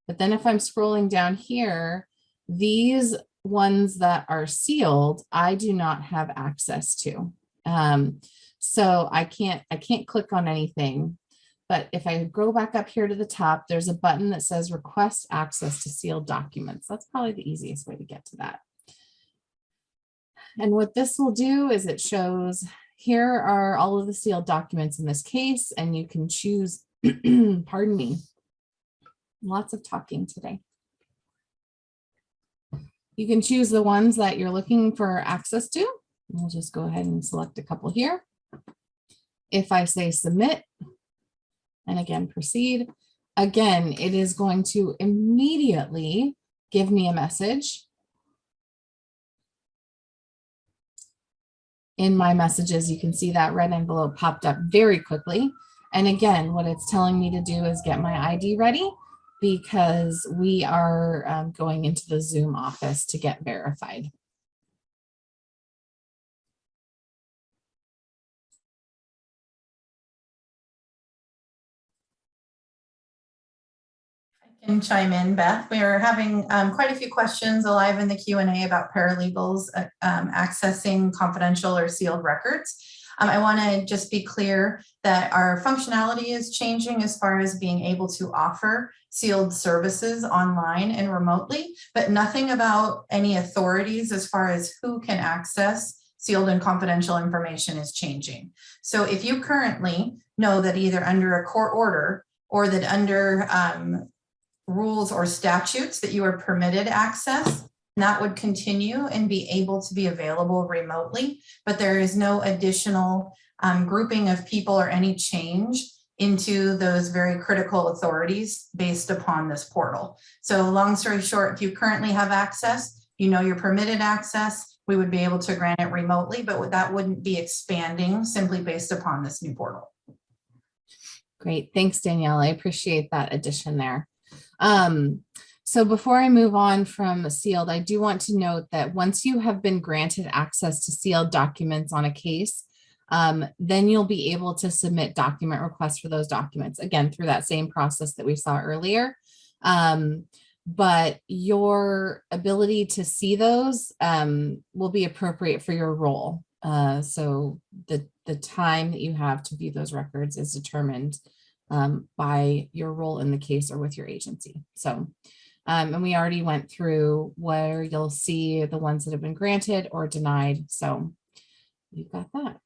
But then if I'm scrolling down here, these ones that are sealed, I do not have access to. So I can't click on anything. But if I go back up here to the top, there's a button that says request access to sealed documents. That's probably the easiest way to get to that. And what this will do is it shows here are all of the sealed documents in this case, and you can choose, pardon me, lots of talking today. You can choose the ones that you're looking for access to. We'll just go ahead and select a couple here. If I say submit, and again, proceed, again, it is going to immediately give me a message. In my messages, you can see that red envelope popped up very quickly. And again, what it's telling me to do is get my ID ready, because we are going into the Zoom office to get verified. I can chime in, Beth. We are having quite a few questions alive in the Q&A about paralegals accessing confidential or sealed records. I want to just be clear that our functionality is changing as far as being able to offer sealed services online and remotely, but nothing about any authorities as far as who can access sealed and confidential information is changing. So if you currently know that either under a court order or that under rules or statutes that you are permitted access, that would continue and be able to be available remotely, but there is no additional grouping of people or any change into those very critical authorities based upon this portal. So long story short, if you currently have access, you know you're permitted access, we would be able to grant it remotely, but that wouldn't be expanding simply based upon this new portal. Great, thanks, Danielle. I appreciate that addition there. So before I move on from sealed, I do want to note that once you have been granted access to sealed documents on a case, then you'll be able to submit document requests for those documents, again, through that same process that we saw earlier. But your ability to see those will be appropriate for your role. So the time that you have to view those records is determined by your role in the case or with your agency. So, and we already went through where you'll see the ones that have been granted or denied. So you've got that.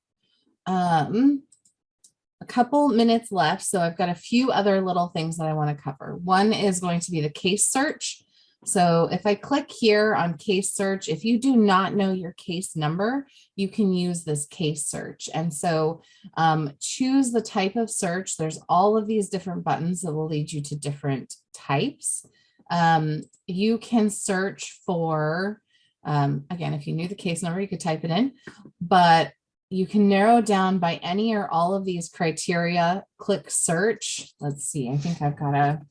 A couple minutes left. So I've got a few other little things that I want to cover. One is going to be the case search. So if I click here on case search, if you do not know your case number, you can use this case search. And so choose the type of search. There's all of these different buttons that will lead you to different types. You can search for, again, if you knew the case number, you could type it in, but you can narrow down by any or all of these criteria, click search. Let's see, I think I've got a,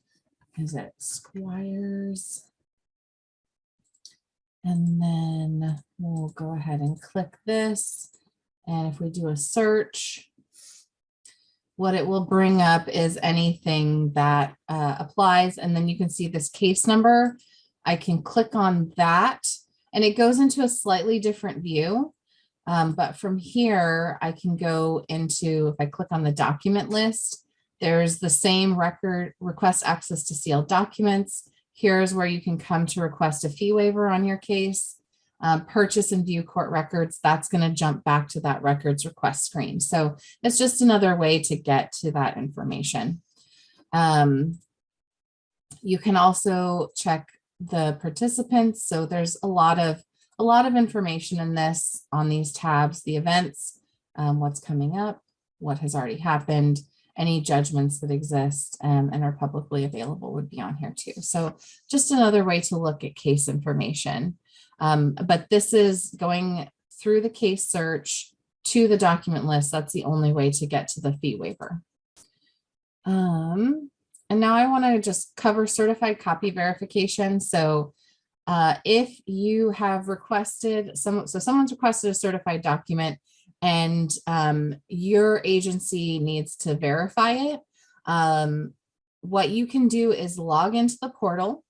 is it Squires? And then we'll go ahead and click this. And if we do a search, what it will bring up is anything that applies. And then you can see this case number. I can click on that and it goes into a slightly different view. But from here, I can go into, if I click on the document list, there's the same record, request access to sealed documents. Here's where you can come to request a fee waiver on your case. Purchase and view court records, that's going to jump back to that records request screen. So it's just another way to get to that information. You can also check the participants. So there's a lot of information in this on these tabs, the events, what's coming up, what has already happened, any judgments that exist and are publicly available would be on here too. So just another way to look at case information. But this is going through the case search to the document list. That's the only way to get to the fee waiver. And now I want to just cover certified copy verification. So if you have requested, someone's requested a certified document and your agency needs to verify it, what you can do is log into the portal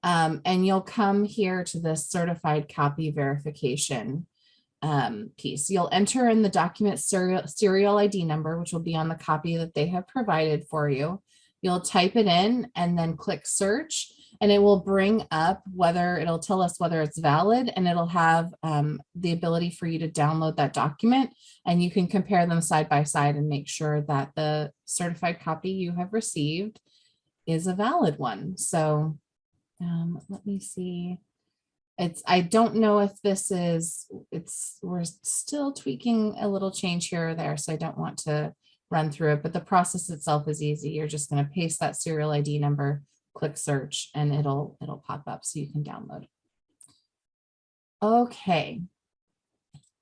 and you'll come here to this certified copy verification piece. You'll enter in the document serial ID number, which will be on the copy that they have provided for you. You'll type it in and then click search. and it will bring up it'll tell us whether it's valid, and it'll have the ability for you to download that document, and you can compare them side by side and make sure that the certified copy you have received is a valid one. So let me see. I don't know if we're still tweaking a little change here or there, so I don't want to run through it, but the process itself is easy. You're just going to paste that serial ID number, click search, and it'll pop up so you can download. Okay.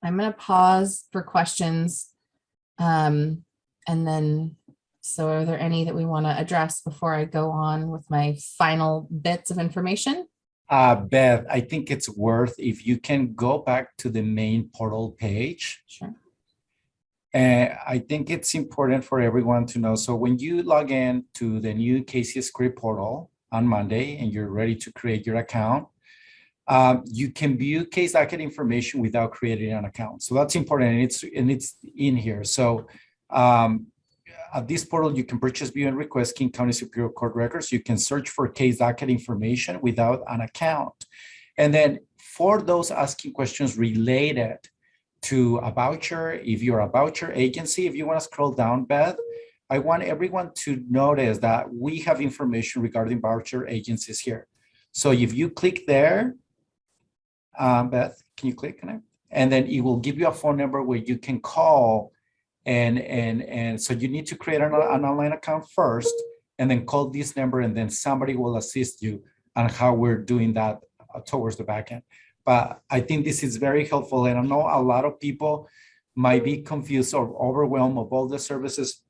I'm going to pause for questions. And then, so are there any that we want to address before I go on with my final bits of information? Beth, I think it's worth if you can go back to the main portal page. Sure. And I think it's important for everyone to know. So when you log in to the new KC Script portal on Monday and you're ready to create your account, you can view case docket information without creating an account. So that's important, and it's in here. So at this portal, you can purchase, view, and request King County Superior Court records. You can search for case docket information without an account. And then for those asking questions related to a voucher, if you're a voucher agency, if you want to scroll down, Beth, I want everyone to notice that we have information regarding voucher agencies here. So if you click there, Beth, can you click on it? And then it will give you a phone number where you can call. And so you need to create an online account first, and then call this number, and then somebody will assist you on how we're doing that towards the back end. But I think this is very helpful, and I know a lot of people might be confused or overwhelmed of all the services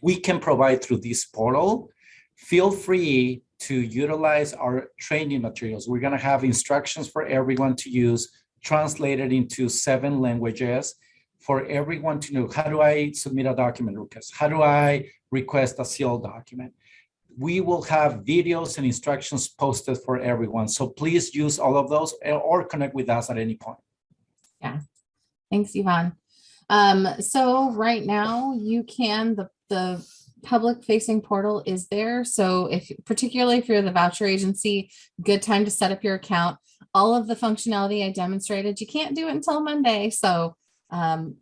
we can provide through this portal. Feel free to utilize our training materials. We're going to have instructions for everyone to use, translated into 7 languages, for everyone to know, how do I submit a document request? How do I request a sealed document? We will have videos and instructions posted for everyone. So please use all of those or connect with us at any point. Yeah, thanks, Yvonne. So right now you can, the public facing portal is there. So particularly if you're the voucher agency, good time to set up your account. All of the functionality I demonstrated, you can't do it until Monday. So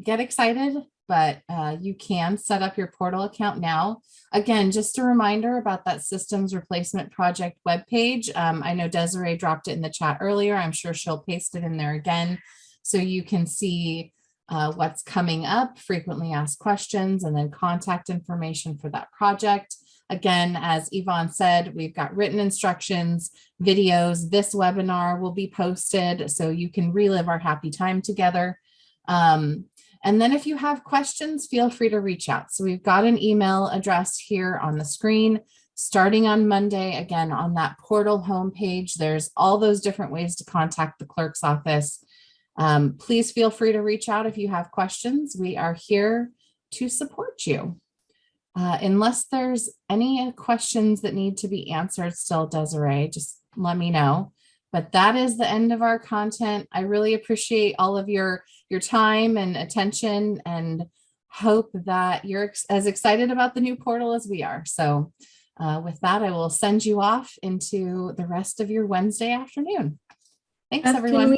get excited, but you can set up your portal account now. Again, just a reminder about that systems replacement project webpage. I know Desiree dropped it in the chat earlier. I'm sure she'll paste it in there again, so you can see what's coming up, frequently asked questions, and then contact information for that project. Again, as Yvonne said, we've got written instructions, videos. This webinar will be posted so you can relive our happy time together. And then if you have questions, feel free to reach out. So we've got an email address here on the screen. Starting on Monday, again, on that portal homepage, there's all those different ways to contact the clerk's office. Please feel free to reach out if you have questions. We are here to support you. Unless there's any questions that need to be answered still, Desiree, just let me know. But that is the end of our content. I really appreciate all of your time and attention, and hope that you're as excited about the new portal as we are. So with that, I will send you off into the rest of your Wednesday afternoon. Thanks, Beth, everyone.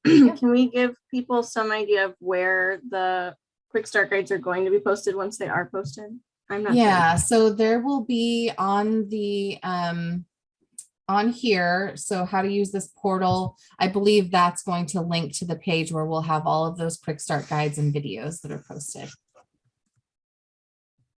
Can we give people some idea of where the quick start guides are going to be posted once they are posted? I'm not Yeah, sure. so there will be on the on here, so how to use this portal. I believe that's going to link to the page where we'll have all of those quick start guides and videos that are posted.